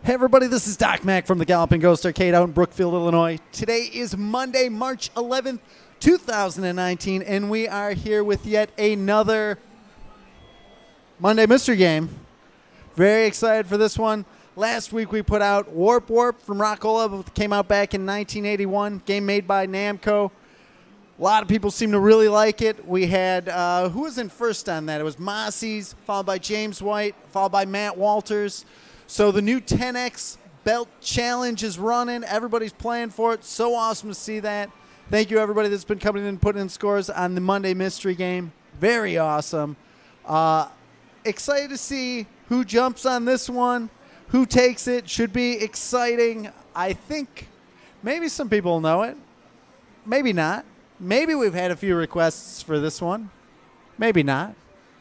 Hey everybody, this is Doc Mac from the Galloping Ghost Arcade out in Brookfield, Illinois. Today is Monday, March 11th, 2019, and we are here with yet another Monday Mystery Game. Very excited for this one. Last week we put out Warp from Rockola, came out back in 1981, game made by Namco. A lot of people seem to really like it. We had, who was in first on that? It was Mossie's, followed by James White, followed by Matt Walters. So the new 10X Belt Challenge is running. Everybody's playing for it. So awesome to see that. Thank you, everybody that's been coming in and putting in scores on the Monday Mystery Game. Very awesome. Excited to see who jumps on this one, who takes it. Should be exciting. I think maybe some people know it. Maybe not. Maybe we've had a few requests for this one. Maybe not.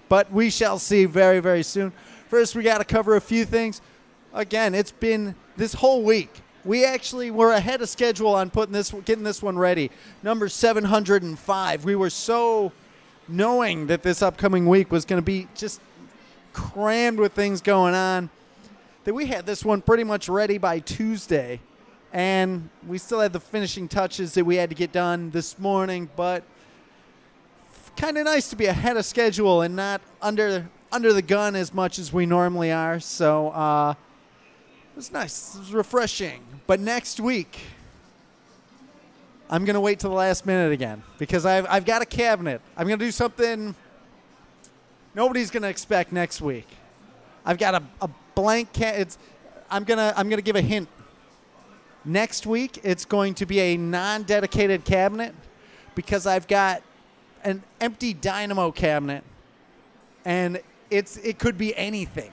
But we shall see very, very soon. First, we got to cover a few things. Again, it's been this whole week. We actually were ahead of schedule on getting this one ready. Number 705. We were so knowing that this upcoming week was going to be just crammed with things going on that we had this one pretty much ready by Tuesday. And we still had the finishing touches that we had to get done this morning, but kind of nice to be ahead of schedule and not under the gun as much as we normally are. So it was nice. It was refreshing. But next week, I'm going to wait till the last minute again because I've got a cabinet. I'm going to do something nobody's going to expect next week. I've got a blank cabinet. I'm gonna give a hint. Next week, it's going to be a non-dedicated cabinet because I've got an empty dynamo cabinet, and it could be anything.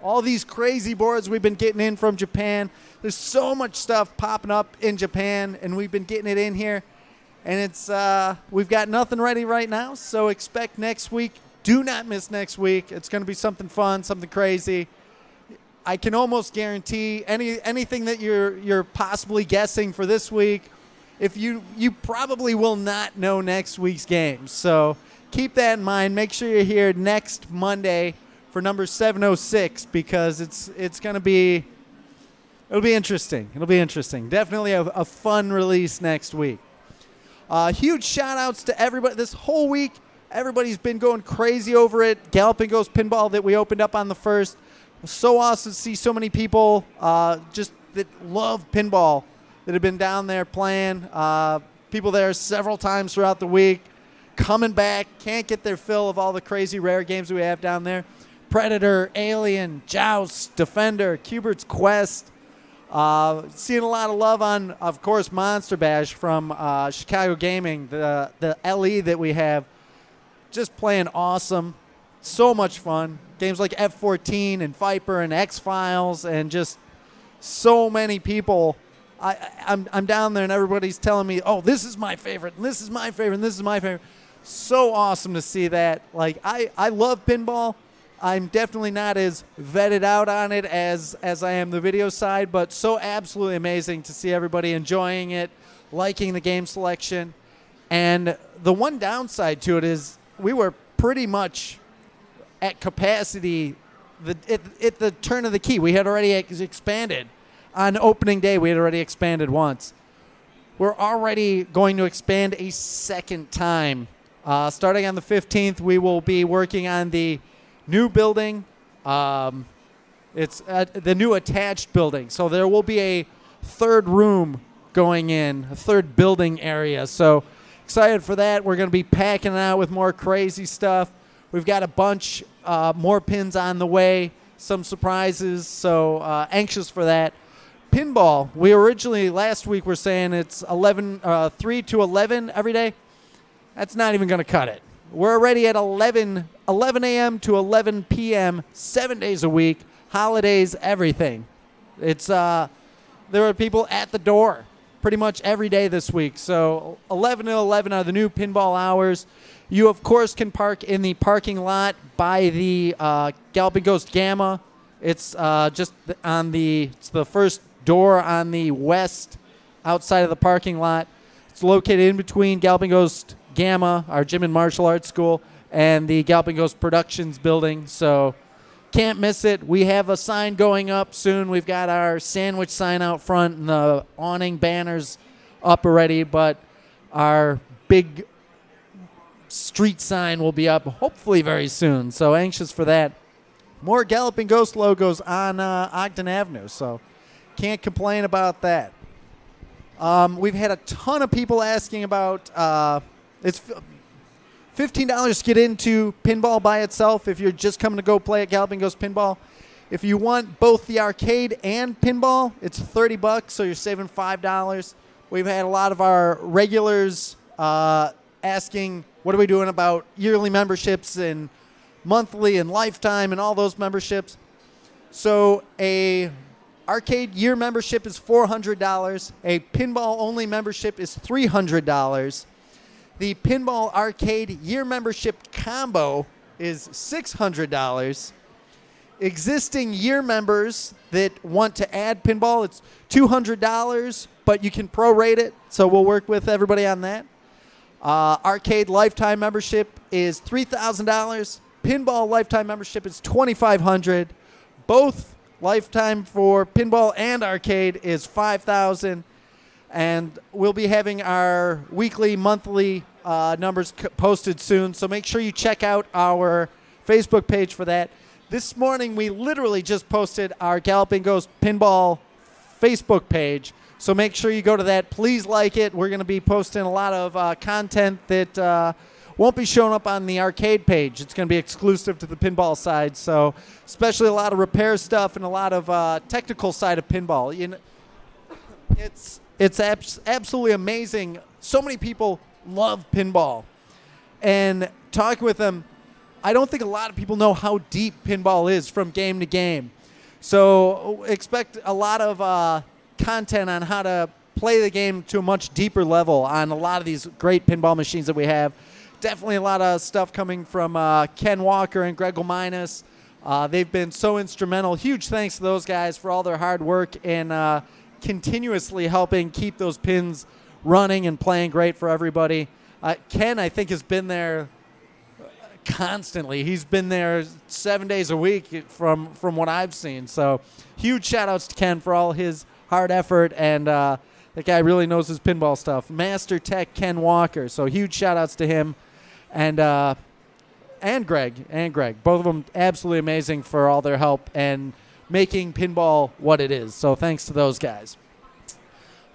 All these crazy boards we've been getting in from Japan. There's so much stuff popping up in Japan, and we've been getting it in here, and it's we've got nothing ready right now. So expect next week. Do not miss next week. It's going to be something fun, something crazy. I can almost guarantee anything that you're possibly guessing for this week. If you probably will not know next week's games. So keep that in mind. Make sure you're here next Monday for number 706 because it'll be interesting. It'll be interesting. Definitely a fun release next week. Huge shout outs to everybody this whole week. Everybody's been going crazy over it. Galloping Ghost Pinball that we opened up on the 1st. So awesome to see so many people just that love pinball that have been down there playing. People there several times throughout the week, coming back, can't get their fill of all the crazy rare games we have down there. Predator, Alien, Joust, Defender, Cubert's Quest. Seeing a lot of love on, of course, Monster Bash from Chicago Gaming, the LE that we have. Just playing awesome. So much fun. Games like F-14 and Viper and X-Files and just so many people. I'm down there and everybody's telling me, oh, this is my favorite, and this is my favorite, and this is my favorite. So awesome to see that. Like, I love pinball. I'm definitely not as vetted out on it as I am the video side, but so absolutely amazing to see everybody enjoying it, liking the game selection. And the one downside to it is we were pretty much at capacity at the turn of the key. We had already expanded. On opening day, we had already expanded once. We're already going to expand a second time. Starting on the 15th, we will be working on the new building. It's the new attached building. So there will be a third room going in, a third building area. So excited for that. We're going to be packing it out with more crazy stuff. We've got a bunch more pins on the way, some surprises, so anxious for that. Pinball, we originally last week were saying it's 3 to 11 every day. That's not even going to cut it. We're already at 11 a.m. to 11 p.m. 7 days a week, holidays, everything. It's there are people at the door pretty much every day this week. So 11 to 11 are the new pinball hours. You, of course, can park in the parking lot by the Galloping Ghost Gamma. It's just on it's the first door on the west outside of the parking lot. It's located in between Galloping Ghost Gamma, our gym and martial arts school, and the Galloping Ghost Productions building. So Can't miss it. We have a sign going up soon. We've got our sandwich sign out front and the awning banners up already, but our big street sign will be up hopefully very soon. So anxious for that. More Galloping Ghost logos on Ogden Avenue, so can't complain about that. We've had a ton of people asking about it's $15 to get into pinball by itself if you're just coming to go play at Galloping Ghost Pinball. If you want both the arcade and pinball, it's $30, so you're saving $5. We've had a lot of our regulars asking, what are we doing about yearly memberships and monthly and lifetime and all those memberships. So a arcade year membership is $400. A pinball-only membership is $300. The Pinball Arcade year membership combo is $600. Existing year members that want to add pinball, it's $200, but you can prorate it, so we'll work with everybody on that. Arcade lifetime membership is $3,000. Pinball lifetime membership is $2,500. Both lifetime for pinball and arcade is $5,000. And we'll be having our weekly, monthly numbers posted soon. So make sure you check out our Facebook page for that. This morning, we literally just posted our Galloping Ghost Pinball Facebook page. So make sure you go to that. Please like it. We're going to be posting a lot of content that won't be showing up on the arcade page. It's going to be exclusive to the pinball side. So especially a lot of repair stuff and a lot of technical side of pinball. You know, it's absolutely amazing. So many people love pinball. And talking with them, I don't think a lot of people know how deep pinball is from game to game. So expect a lot of content on how to play the game to a much deeper level on a lot of these great pinball machines that we have. Definitely a lot of stuff coming from Ken Walker and Greg Minus. They've been so instrumental. Huge thanks to those guys for all their hard work and continuously helping keep those pins running and playing great for everybody. Ken, I think, has been there constantly. He's been there 7 days a week from what I've seen. So huge shout-outs to Ken for all his hard effort, and that guy really knows his pinball stuff. Master Tech Ken Walker. So huge shout-outs to him. And Greg. Both of them absolutely amazing for all their help and making pinball what it is. So thanks to those guys.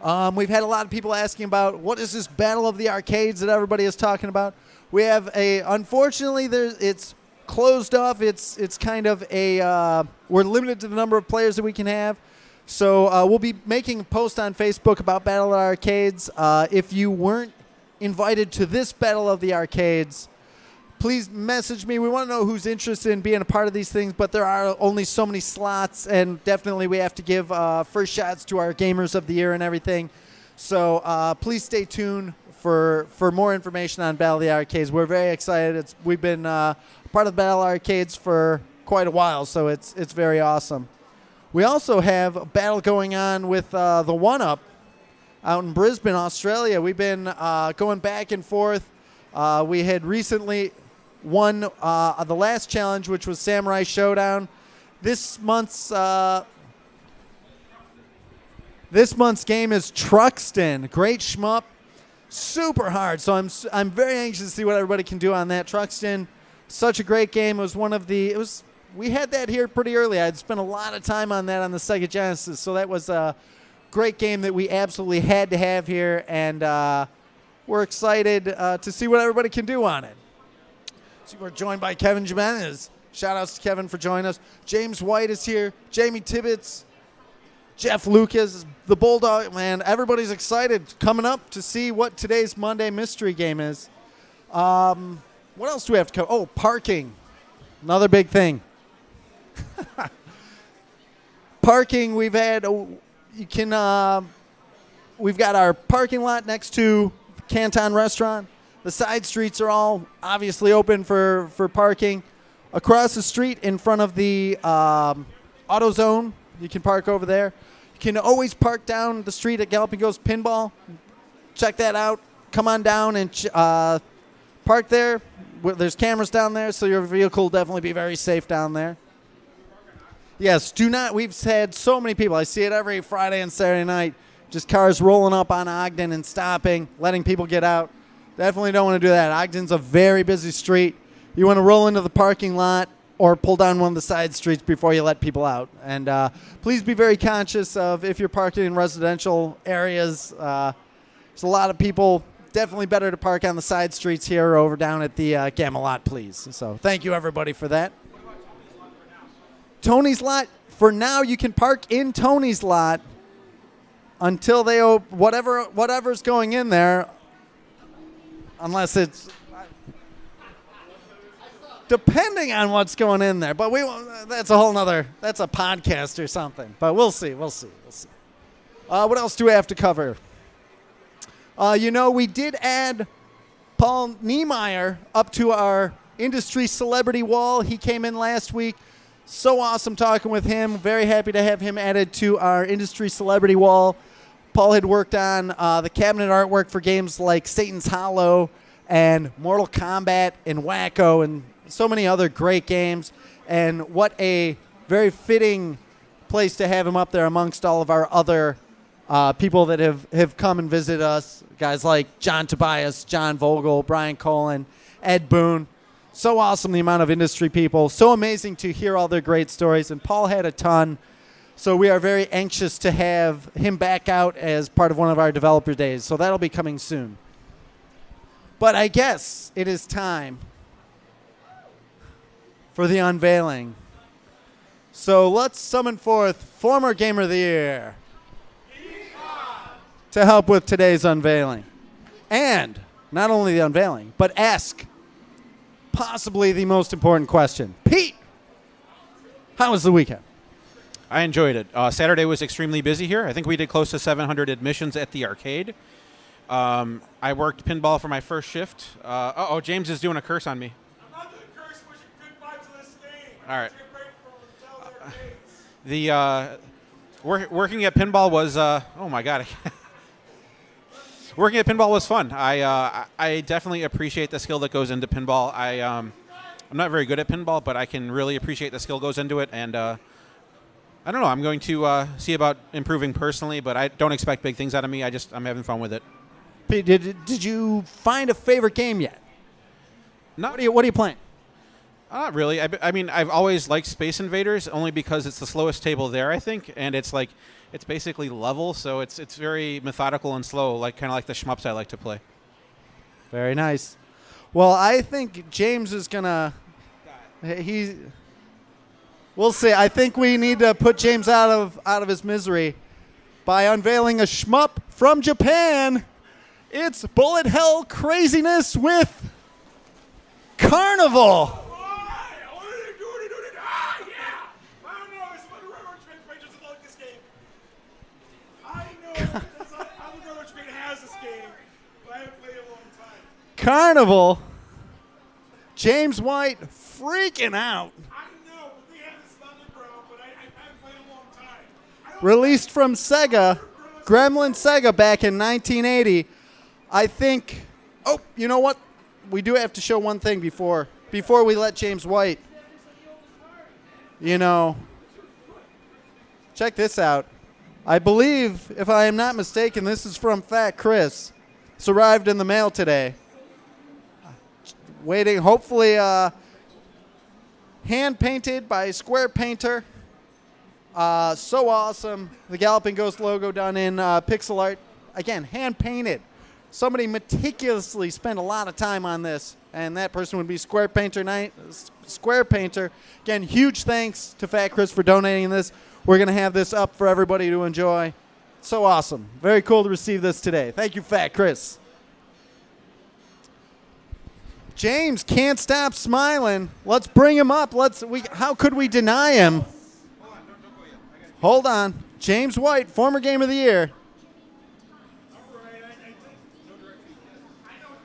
We've had a lot of people asking about what is this Battle of the Arcades that everybody is talking about. We have unfortunately, it's closed off. It's kind of we're limited to the number of players that we can have. So we'll be making a post on Facebook about Battle of the Arcades. If you weren't invited to this Battle of the Arcades, please message me. We want to know who's interested in being a part of these things, but there are only so many slots, and definitely we have to give first shots to our Gamers of the Year and everything. So please stay tuned for more information on Battle of the Arcades. We're very excited. We've been part of Battle of the Arcades for quite a while, so it's very awesome. We also have a battle going on with the One-Up out in Brisbane, Australia. We've been going back and forth. We had recently won the last challenge, which was Samurai Showdown. This month's game is Truxton. Great shmup, super hard. So I'm very anxious to see what everybody can do on that. Truxton, such a great game. It was one of the we had that here pretty early. I'd spent a lot of time on that on the Sega Genesis, so that was a great game that we absolutely had to have here, and we're excited to see what everybody can do on it. So we're joined by Kevin Jimenez. Shout-outs to Kevin for joining us. James White is here. Jamie Tibbetts. Jeff Lucas. The Bulldog. Man, everybody's excited coming up to see what today's Monday mystery game is. What else do we have to cover? Oh, parking. Another big thing. Parking, we've had... we've got our parking lot next to Canton Restaurant. The side streets are all obviously open for parking. Across the street in front of the AutoZone, you can park over there. You can always park down the street at Galloping Ghost Pinball. Check that out. Come on down and park there. There's cameras down there, so your vehicle will definitely be very safe down there. Yes, do not. We've had so many people. I see it every Friday and Saturday night. Just cars rolling up on Ogden and stopping, letting people get out. Definitely don't want to do that. Ogden's a very busy street. You want to roll into the parking lot or pull down one of the side streets before you let people out. And please be very conscious of if you're parking in residential areas. There's a lot of people. Definitely better to park on the side streets here or over down at the Gamma lot, please. So thank you, everybody, for that. Tony's lot, for now, you can park in Tony's lot until they whatever's going in there, unless it's depending on what's going in there. But that's a whole nother, that's a podcast or something. But we'll see. What else do we have to cover? We did add Paul Niemeyer up to our industry celebrity wall. He came in last week. So awesome talking with him. Very happy to have him added to our industry celebrity wall. Paul had worked on the cabinet artwork for games like Satan's Hollow and Mortal Kombat and Wacko and so many other great games. And what a very fitting place to have him up there amongst all of our other people that have come and visited us. Guys like John Tobias, John Vogel, Brian Colin, Ed Boone. So awesome, the amount of industry people. So amazing to hear all their great stories. And Paul had a ton. So we are very anxious to have him back out as part of one of our developer days. So that'll be coming soon. But I guess it is time for the unveiling. So let's summon forth former Gamer of the Year to help with today's unveiling. And not only the unveiling, but ask possibly the most important question. Pete, how was the weekend? I enjoyed it. Saturday was extremely busy here. I think we did close to 700 admissions at the arcade. I worked pinball for my first shift. James is doing a curse on me. I'm not doing a curse, wishing good vibes to this game. All right. Working at pinball was, oh my God. Working at pinball was fun. I definitely appreciate the skill that goes into pinball. I'm not very good at pinball, but I can really appreciate the skill goes into it. And I don't know. I'm going to see about improving personally, but I don't expect big things out of me. I'm having fun with it. Pete, did you find a favorite game yet? No. What are you playing? Not really. I mean, I've always liked Space Invaders only because it's the slowest table there, I think, and it's basically level, so it's very methodical and slow, kind of like the shmups I like to play. Very nice. Well, I think James is gonna. We'll see. I think we need to put James out of his misery by unveiling a shmup from Japan. It's Bullet Hell Craziness with Carnival. Carnival. James White freaking out. I know, but they have this underground, but I haven't played a long time. Released from Sega, Gremlin Sega back in 1980. I think, you know what? We do have to show one thing before we let James White. Check this out. I believe, if I am not mistaken, this is from Fat Chris. It's arrived in the mail today. Waiting, hopefully hand-painted by Square Painter. So awesome. The Galloping Ghost logo done in pixel art. Again, hand-painted. Somebody meticulously spent a lot of time on this, and that person would be Square Painter. Square Painter. Again, huge thanks to Fat Chris for donating this. We're going to have this up for everybody to enjoy. So awesome. Very cool to receive this today. Thank you, Fat Chris. James can't stop smiling. Let's bring him up. How could we deny him? Hold on. James White, former Game of the Year.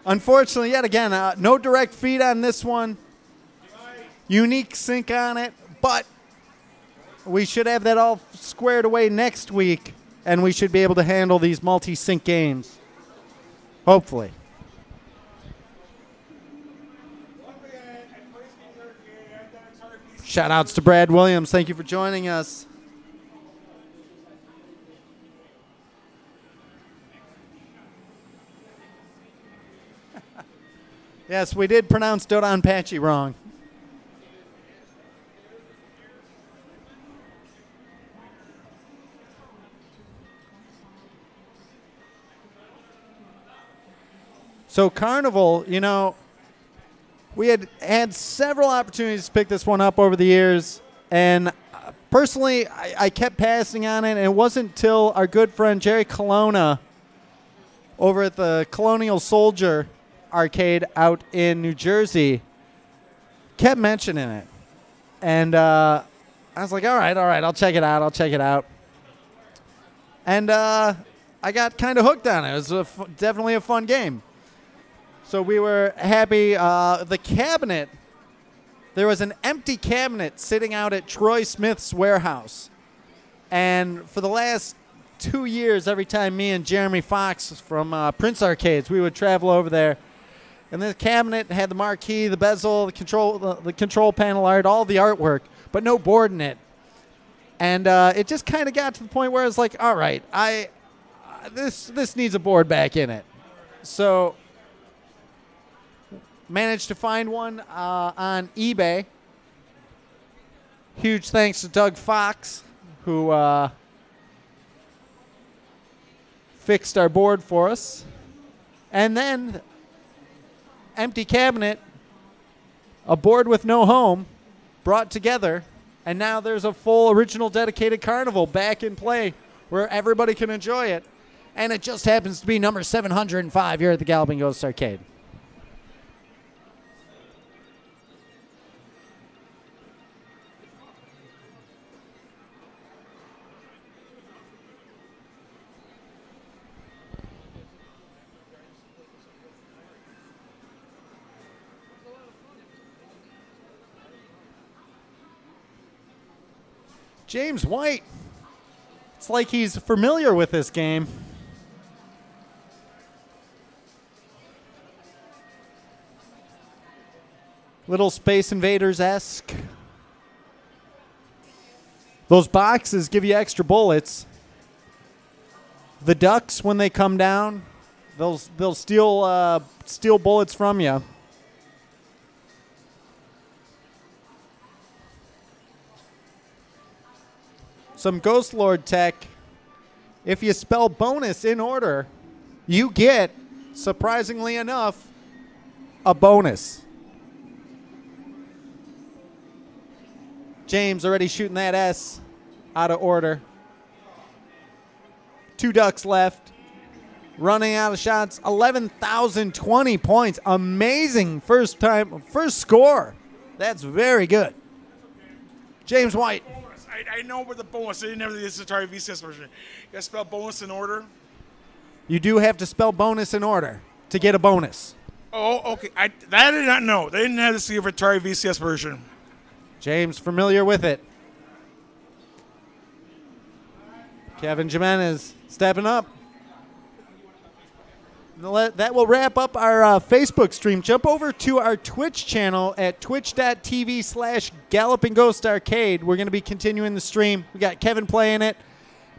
Unfortunately, yet again, no direct feed on this one. Unique sync on it, but we should have that all squared away next week, and we should be able to handle these multi-sync games. Hopefully. Shout outs to Brad Williams. Thank you for joining us. Yes, we did pronounce Dodonpachi wrong. So Carnival, you know, we had several opportunities to pick this one up over the years, and personally, I kept passing on it, and it wasn't until our good friend Jerry Colonna over at the Colonial Soldier Arcade out in New Jersey kept mentioning it. And I was like, all right, I'll check it out. And I got kind of hooked on it. It was definitely a fun game. So we were happy. The cabinet, there was an empty cabinet sitting out at Troy Smith's warehouse. And for the last 2 years, every time me and Jeremy Fox from Prince Arcades, we would travel over there. And the cabinet had the marquee, the bezel, the control panel art, all the artwork, but no board in it. And it just kind of got to the point where I was like, all right, this needs a board back in it. So managed to find one on eBay. Huge thanks to Doug Fox, who fixed our board for us. And then empty cabinet, a board with no home, brought together, and now there's a full original dedicated Carnival back in play where everybody can enjoy it. And it just happens to be number 705 here at the Galloping Ghost Arcade. James White. It's like he's familiar with this game. Little Space Invaders-esque. Those boxes give you extra bullets. The ducks, when they come down, they'll steal bullets from you. Some Ghost Lord tech. If you spell bonus in order, you get, surprisingly enough, a bonus. James already shooting that S out of order. 2 ducks left. Running out of shots. 11,020 points. Amazing first score. That's very good. James White. I know about the bonus. I didn't have the Atari VCS version. You got to spell bonus in order? You do have to spell bonus in order to get a bonus. Oh, okay. That I did not know. They didn't have the Atari VCS version. James, familiar with it. Kevin Jimenez stepping up. That will wrap up our Facebook stream. Jump over to our Twitch channel at twitch.tv/Galloping Ghost Arcade. We're going to be continuing the stream. We got Kevin playing it.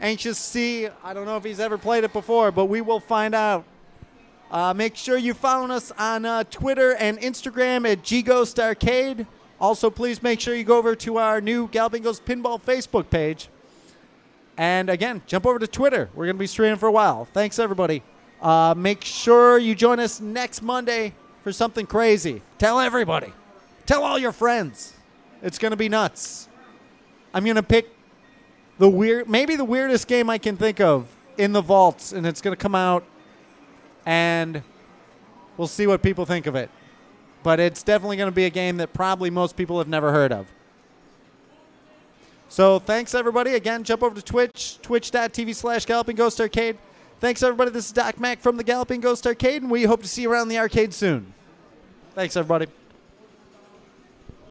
Anxious to see. I don't know if he's ever played it before, but we will find out. Make sure you follow us on Twitter and Instagram at Ghost Arcade. Also, please make sure you go over to our new Galloping Ghost Pinball Facebook page. And again, jump over to Twitter. We're going to be streaming for a while. Thanks, everybody. Make sure you join us next Monday for something crazy. Tell everybody. Tell all your friends. It's going to be nuts. I'm going to pick maybe the weirdest game I can think of in the vaults, and it's going to come out, and we'll see what people think of it. But it's definitely going to be a game that probably most people have never heard of. So thanks, everybody. Again, jump over to Twitch, twitch.tv/Galloping Ghost Arcade. Thanks, everybody. This is Doc Mack from the Galloping Ghost Arcade, and we hope to see you around the arcade soon. Thanks, everybody.